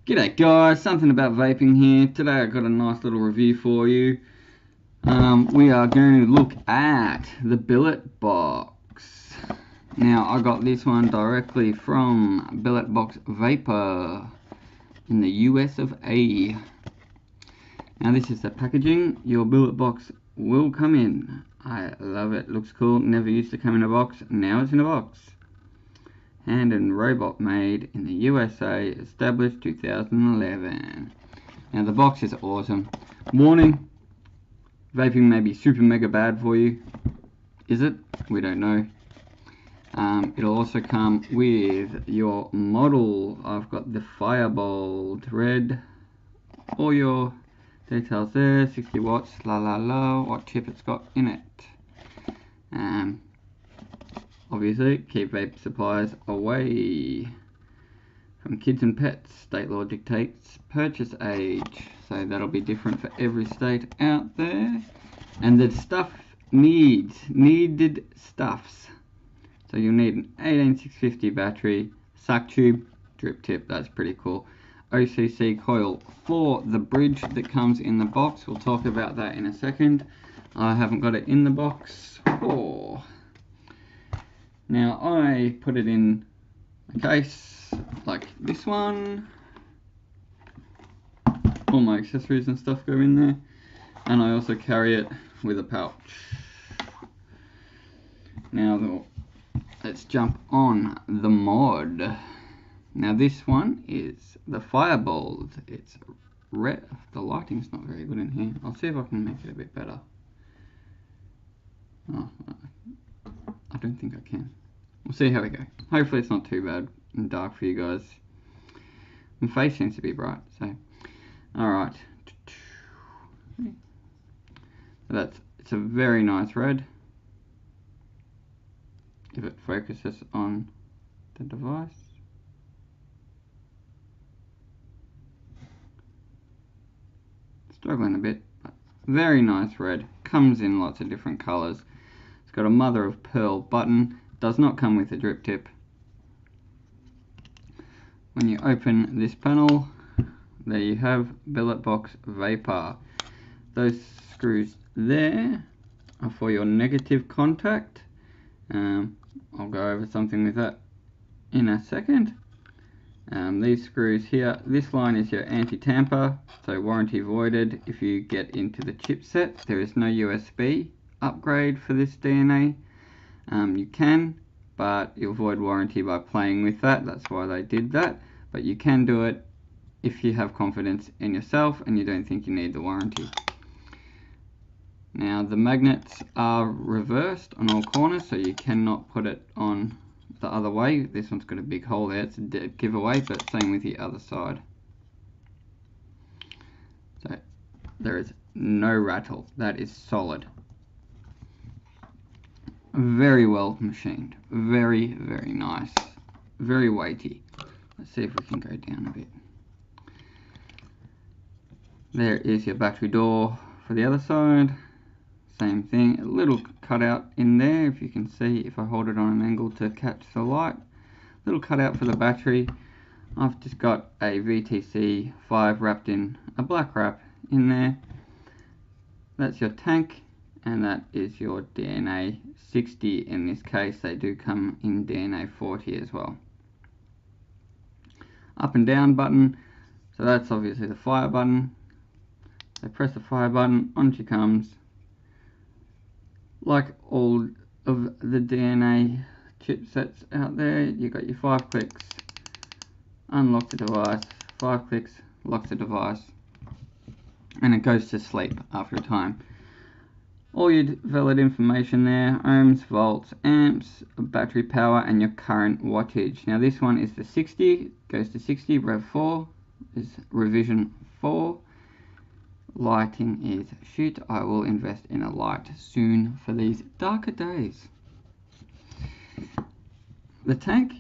G'day guys, something about vaping here. Today I got a nice little review for you. We are going to look at the Billetbox. Now I got this one directly from Billetbox Vapor in the US of A. Now this is the packaging your Billetbox will come in. I love it, looks cool, never used to come in a box, now it's in a box. Hand and robot made in the USA, established 2011. Now the box is awesome. Warning, vaping may be super mega bad for you. Is it? We don't know. It'll also come with your model. I've got the Firebolt red. All your details there, 60 watts, la la la, what chip it's got in it. Obviously, keep vape supplies away from kids and pets. State law dictates purchase age, so that'll be different for every state out there. And the stuff needed stuffs. So you'll need an 18650 battery, suck tube, drip tip, that's pretty cool. OCC coil for the bridge that comes in the box. We'll talk about that in a second. I haven't got it in the box. Now I put it in a case like this one. All my accessories and stuff go in there, and I also carry it with a pouch. Now let's jump on the mod. Now this one is the Firebolt. It's red. The lighting's not very good in here. I'll see if I can make it a bit better. Oh, I don't think I can. We'll see how we go. Hopefully it's not too bad and dark for you guys. My face seems to be bright, so alright. It's a very nice red. If it focuses on the device. Struggling a bit, but very nice red. Comes in lots of different colours. It's got a mother of pearl button. Does not come with a drip tip. When you open this panel, there you have Billetbox Vapor. Those screws there are for your negative contact. I'll go over something with that in a second. These screws here, this line is your anti-tamper, so warranty voided if you get into the chipset. There is no USB upgrade for this DNA. You can, but you'll void warranty by playing with that. That's why they did that. But you can do it if you have confidence in yourself and you don't think you need the warranty. Now the magnets are reversed on all corners, so you cannot put it on the other way. This one's got a big hole there. It's a dead giveaway, but same with the other side. So there is no rattle. That is solid. Very well machined, very nice, very weighty. Let's see if we can go down a bit. There is your battery door for the other side. Same thing, a little cutout in there, if you can see, if I hold it on an angle to catch the light. Little cutout for the battery. I've just got a VTC 5 wrapped in a black wrap in there. That's your tank. And that is your DNA 60 in this case. They do come in DNA 40 as well. Up and down button. So that's obviously the fire button. So press the fire button, on she comes. Like all of the DNA chipsets out there, you got your 5 clicks, unlock the device, 5 clicks, lock the device, and it goes to sleep after a time. All your valid information there, ohms, volts, amps, battery power, and your current wattage. Now this one is the 60, goes to 60, Rev 4 is revision 4. Lighting is shit. I will invest in a light soon for these darker days. The tank,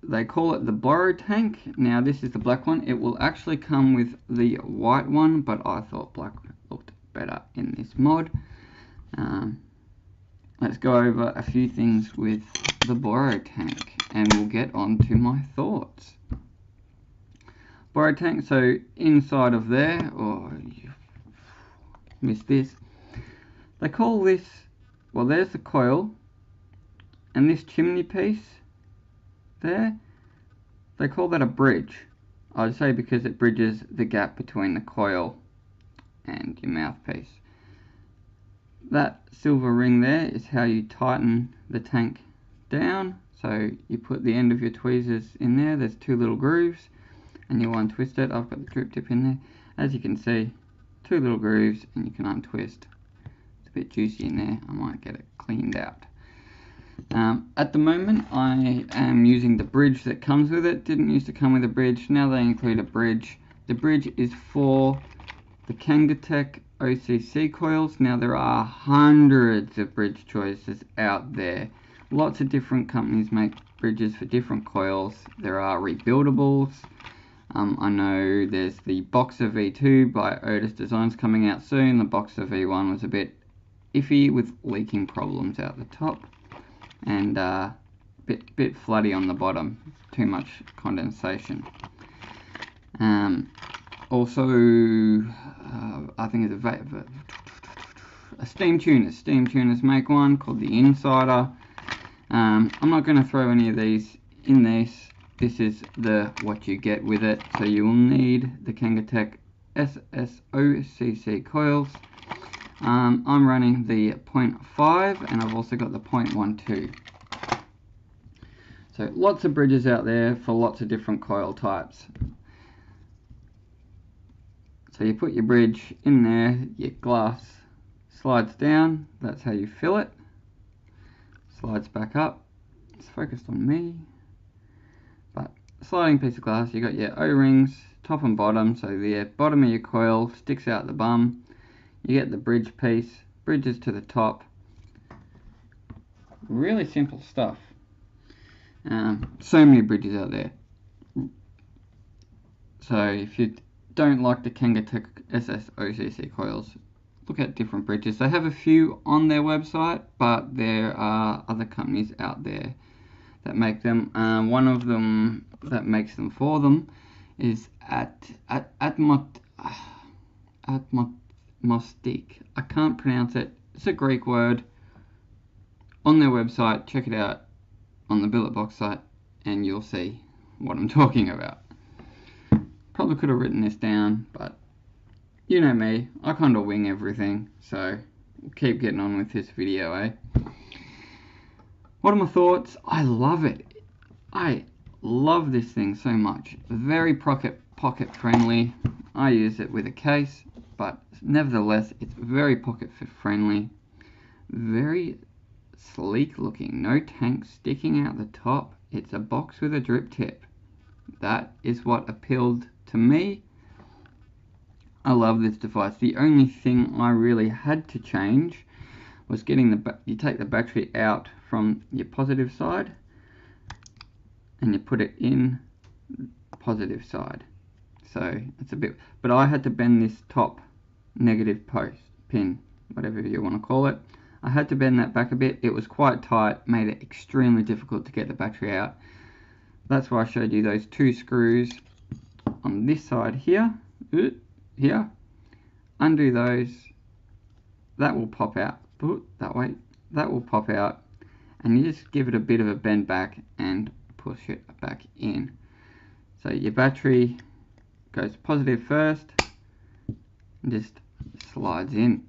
they call it the borrowed tank. Now this is the black one. It will actually come with the white one, but I thought black looked better in this mod. Let's go over a few things with the borrowed tank and we'll get on to my thoughts. borrow tank. So inside of there, oh, you missed this. They call this, well, there's the coil, and this chimney piece there, they call that a bridge. I'd say because it bridges the gap between the coil and your mouthpiece. That silver ring there is how you tighten the tank down. So you put the end of your tweezers in there, there's 2 little grooves, and you untwist it. I've got the drip tip in there. As you can see, 2 little grooves, and you can untwist. It's a bit juicy in there, I might get it cleaned out. At the moment I am using the bridge that comes with it. Didn't used to come with a bridge, now they include a bridge. The bridge is for the Kangatech OCC coils. Now there are hundreds of bridge choices out there. Lots of different companies make bridges for different coils. There are rebuildables. I know there's the Boxer V2 by Otis Designs coming out soon. The Boxer V1 was a bit iffy with leaking problems out the top, and bit floody on the bottom, too much condensation. Also, I think it's a steam tuners. Steam tuners make one called the Insider. I'm not going to throw any of these in this. This is what you get with it. So you will need the Kangatech SSOCC coils. I'm running the 0.5 and I've also got the 0.12. So lots of bridges out there for lots of different coil types. So you put your bridge in there, your glass slides down, that's how you fill it. Slides back up. It's focused on me. But sliding piece of glass, you got your O-rings, top and bottom, so the bottom of your coil sticks out the bum. You get the bridge piece, bridges to the top. Really simple stuff. So many bridges out there. So if you don't like the Kangatech SSOCC coils, look at different bridges. They have a few on their website, but there are other companies out there that make them. One of them that makes them for them is Atmostic. I can't pronounce it. It's a Greek word. On their website, check it out on the Billetbox site, and you'll see what I'm talking about. Probably could have written this down, but you know me, I kind of wing everything, so we'll keep getting on with this video, eh? What are my thoughts? I love it. I love this thing so much. Very pocket friendly. I use it with a case, but nevertheless, it's very pocket friendly. Very sleek looking. No tank sticking out the top. It's a box with a drip tip. That is what appealed to me. I love this device. The only thing I really had to change was getting you take the battery out from your positive side and you put it in positive side. So it's a bit, but I had to bend this top negative pin, whatever you want to call it. I had to bend that back a bit. It was quite tight, made it extremely difficult to get the battery out. That's why I showed you those 2 screws on this side here. Undo those. That will pop out. That way. That will pop out. And you just give it a bit of a bend back and push it back in. So your battery goes positive first and just slides in.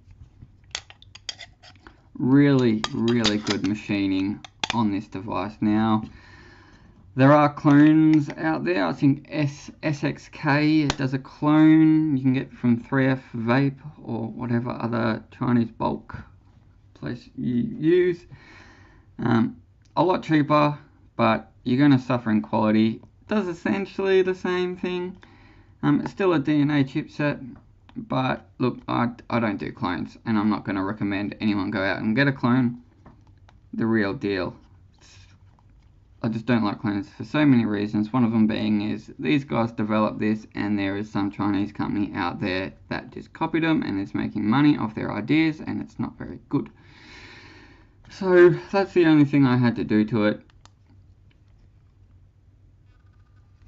Really, really good machining on this device. Now, there are clones out there. I think SXK does a clone you can get from 3F Vape or whatever other Chinese bulk place you use. A lot cheaper, but you're going to suffer in quality. It does essentially the same thing. It's still a DNA chipset, but look, I don't do clones, and I'm not going to recommend anyone go out and get a clone. The real deal. I just don't like clones for so many reasons. One of them being is these guys developed this, and there is some Chinese company out there that just copied them and is making money off their ideas, and it's not very good. So that's the only thing I had to do to it.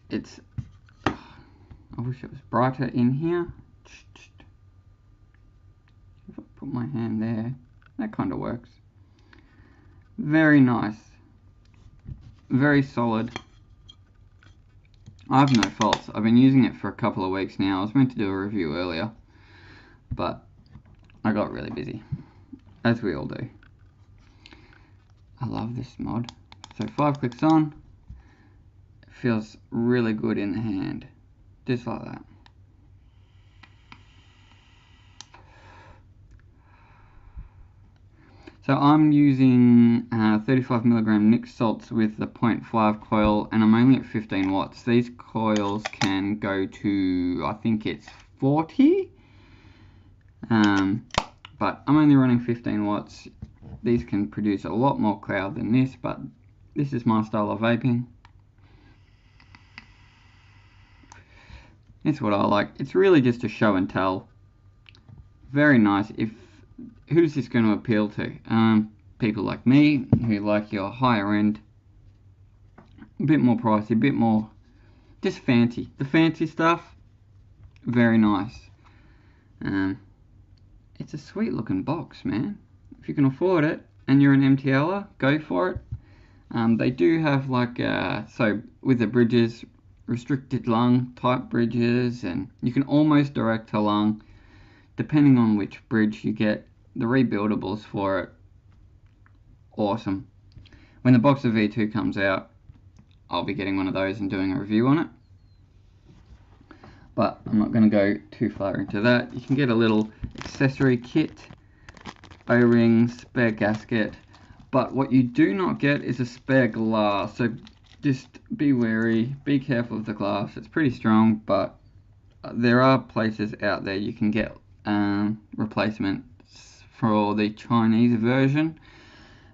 It's I wish it was brighter in here. If I put my hand there, that kind of works. Very nice. Very solid. I have no faults. I've been using it for a couple of weeks now. I was meant to do a review earlier, but I got really busy, as we all do. I love this mod. So 5 clicks on, it feels really good in the hand, just like that. So I'm using 35mg mixed salts with the 0.5 coil, and I'm only at 15 watts. These coils can go to, I think it's 40, but I'm only running 15 watts. These can produce a lot more cloud than this, but this is my style of vaping. It's what I like. It's really just a show and tell. Very nice. Who's this going to appeal to? People like me, who like your higher end, a bit more pricey, a bit more just fancy. The fancy stuff, very nice. It's a sweet looking box, man. If you can afford it and you're an MTLer, go for it. They do have like, so with the bridges, restricted lung type bridges, and you can almost direct to lung, depending on which bridge you get. The rebuildables for it, awesome. When the box of V2 comes out, I'll be getting one of those and doing a review on it. But I'm not going to go too far into that. You can get a little accessory kit, O-rings, spare gasket, but what you do not get is a spare glass. So just be wary, be careful of the glass. It's pretty strong, but there are places out there you can get replacements for the Chinese version,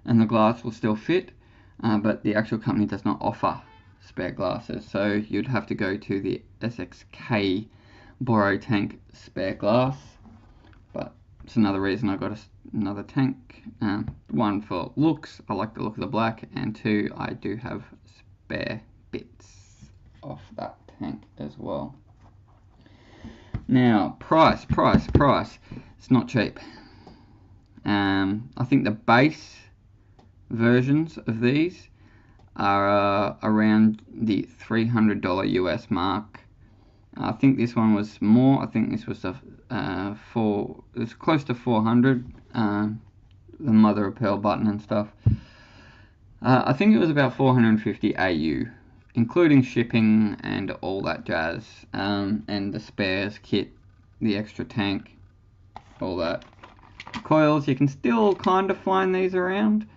and the glass will still fit, but the actual company does not offer spare glasses, so you'd have to go to the SXK Borrow Tank spare glass. But it's another reason I got another tank. One for looks, I like the look of the black, and two, I do have spare bits off that tank as well. Now, price. It's not cheap. I think the base versions of these are around the $300 US mark. I think this one was more. I think this was it's close to 400. The mother of pearl button and stuff. I think it was about 450 AU, including shipping and all that jazz, and the spares kit, the extra tank, all that. Coils, you can still kind of find these around.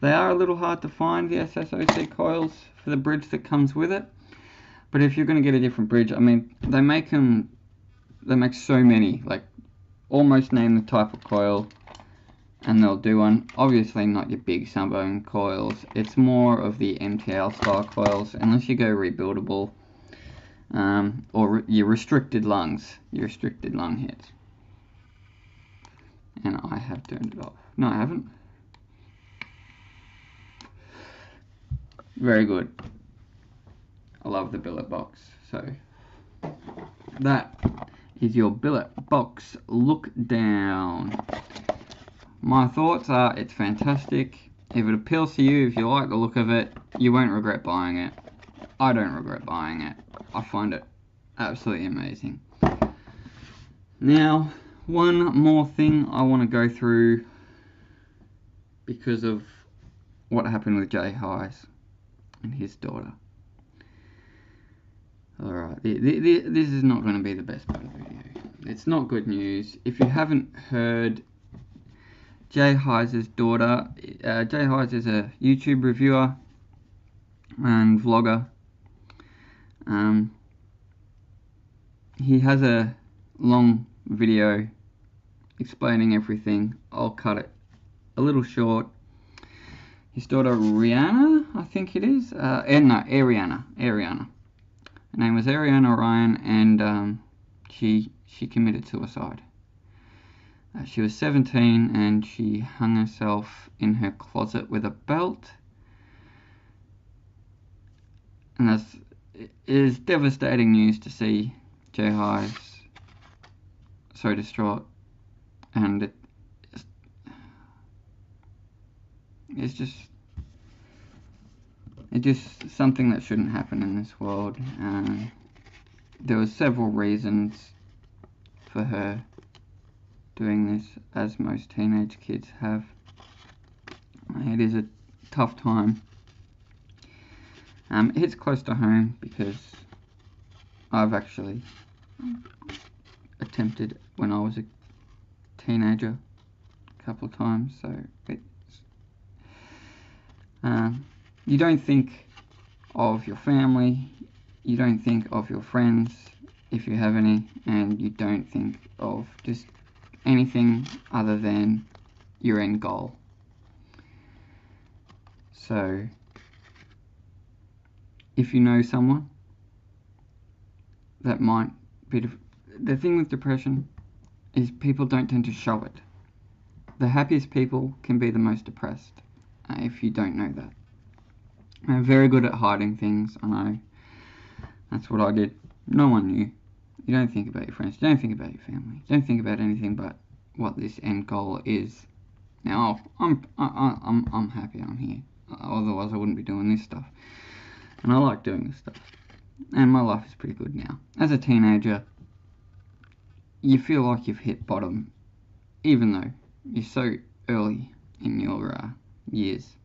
They are a little hard to find, the SSOC coils, for the bridge that comes with it. But if you're going to get a different bridge, I mean, they make so many, like, almost name the type of coil, and they'll do one. Obviously not your big sunburn coils. It's more of the MTL style coils, unless you go rebuildable, or your restricted lungs, your restricted lung hits. And I have turned it off. No, I haven't. Very good. I love the Billetbox. So that is your Billetbox look down. My thoughts are it's fantastic. If it appeals to you, if you like the look of it, you won't regret buying it. I don't regret buying it. I find it absolutely amazing. Now, one more thing I want to go through because of what happened with Jay Haze and his daughter. Alright, this is not going to be the best part of the video. It's not good news. If you haven't heard, Jay Haze's daughter, Jay Haze is a YouTube reviewer and vlogger. He has a long video explaining everything. I'll cut it a little short. His daughter Rihanna, I think it is. Aireyanna. Her name was Ariana Ryan, and she committed suicide. She was 17 and she hung herself in her closet with a belt. And it is devastating news to see High's so distraught, and it's just something that shouldn't happen in this world. There were several reasons for her doing this, as most teenage kids have. It is a tough time. It hits close to home because I've actually attempted when I was a teenager a couple of times, so it's you don't think of your family, you don't think of your friends if you have any, and you don't think of just anything other than your end goal. So if you know someone that might be the thing with depression is people don't tend to show it. The happiest people can be the most depressed, if you don't know that. I'm very good at hiding things, I know. That's what I did. No one knew. You don't think about your friends, you don't think about your family, you don't think about anything but what this end goal is. Now, I'm happy I'm here. Otherwise I wouldn't be doing this stuff. And I like doing this stuff. And my life is pretty good now. As a teenager, you feel like you've hit bottom, even though you're so early in your years,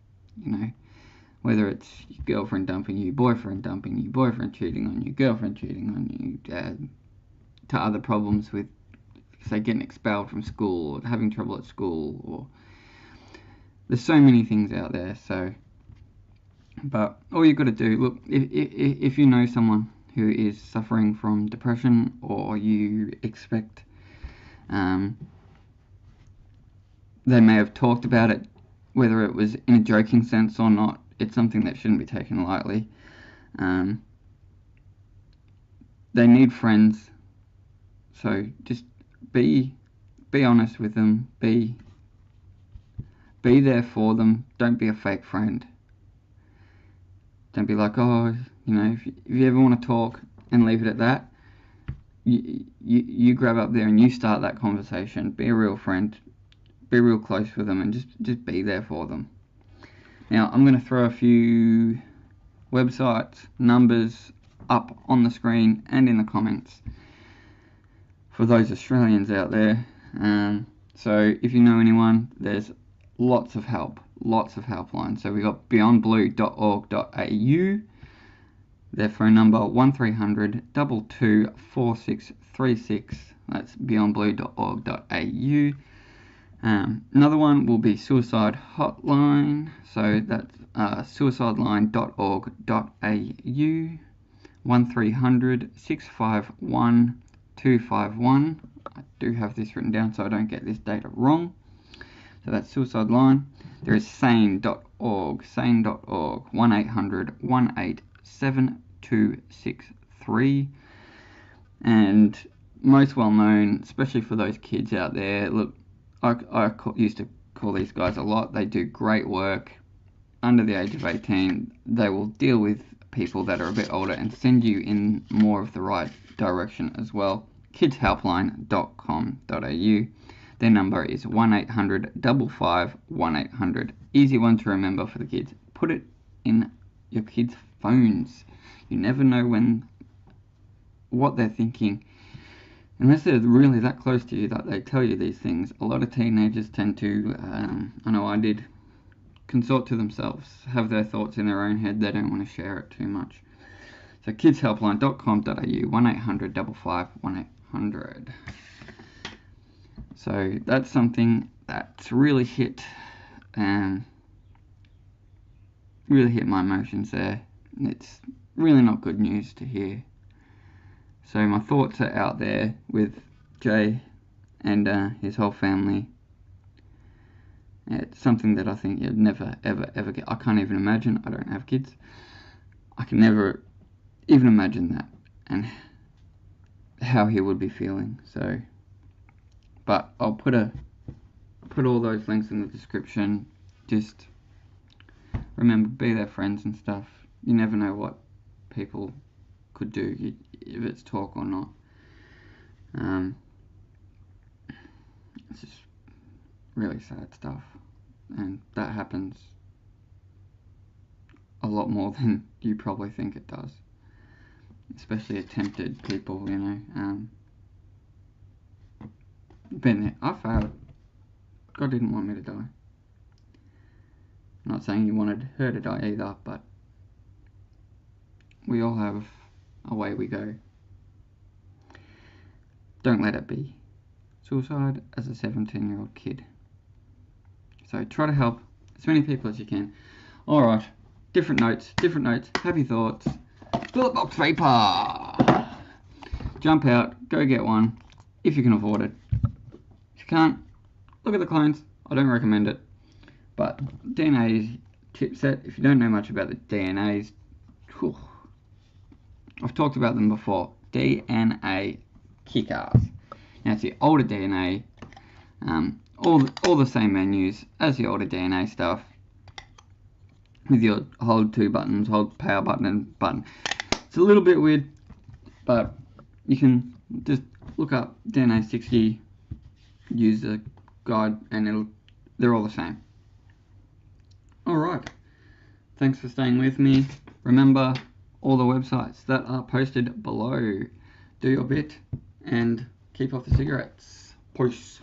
you know. Whether it's your girlfriend dumping you, boyfriend dumping you, boyfriend cheating on you, girlfriend cheating on you, to other problems with, say, getting expelled from school, or having trouble at school, or there's so many things out there. So, but all you've got to do, look, if you know someone who is suffering from depression, or you expect they may have talked about it, whether it was in a joking sense or not, it's something that shouldn't be taken lightly. They need friends, so just be honest with them, be there for them. Don't be a fake friend. Don't be like, oh, you know, if you ever want to talk, and leave it at that. You grab up there and you start that conversation. Be a real friend, be real close with them, and just be there for them. Now, I'm going to throw a few websites, numbers up on the screen and in the comments for those Australians out there. So if you know anyone, there's lots of helplines. So we got beyondblue.org.au, their phone number 1300 22 4636. That's beyondblue.org.au. Another one will be suicide hotline, so that's suicideline.org.au, 1300 651 251. I do have this written down so I don't get this data wrong. So that's suicide line. There is sane.org, 1800 187 and most well known, especially for those kids out there. Look, I used to call these guys a lot. They do great work. Under the age of 18, they will deal with people that are a bit older and send you in more of the right direction as well. kidshelpline.com.au. Their number is 1800 55 1800. Easy one to remember for the kids. Put it in your kids' phones. You never know what they're thinking. Unless they're really that close to you that they tell you these things. A lot of teenagers tend to, I know I did, consort to themselves, have their thoughts in their own head. They don't want to share it too much. So kidshelpline.com.au, 1800 55 1800. So that's something that's really hit my emotions there. It's really not good news to hear. So my thoughts are out there with Jay and his whole family. It's something that I think you'd never, ever get. I can't even imagine. I don't have kids. I can never even imagine that and how he would be feeling. So, but I'll put all those links in the description. Just remember, be their friends and stuff. You never know what people could do, if it's talk or not. It's just really sad stuff, and that happens a lot more than you probably think it does, especially attempted people, you know. Been there. I failed. God didn't want me to die. I'm not saying He wanted her to die either, but we all have a way we go. Don't let it be suicide as a 17-year-old kid. So try to help as many people as you can. Alright, different notes, happy thoughts. Billetbox vapor! Jump out, go get one, if you can afford it. If you can't, look at the clones. I don't recommend it. But DNA chipset, if you don't know much about the DNAs, whew, I've talked about them before. DNA kick-ass. Now it's the older DNA, all the same menus as the older DNA stuff, with your hold 2 buttons, hold power button and button. It's a little bit weird, but you can just look up DNA 60 user guide and they're all the same. Alright, thanks for staying with me. Remember all the websites that are posted below. Do your bit and keep off the cigarettes. Peace.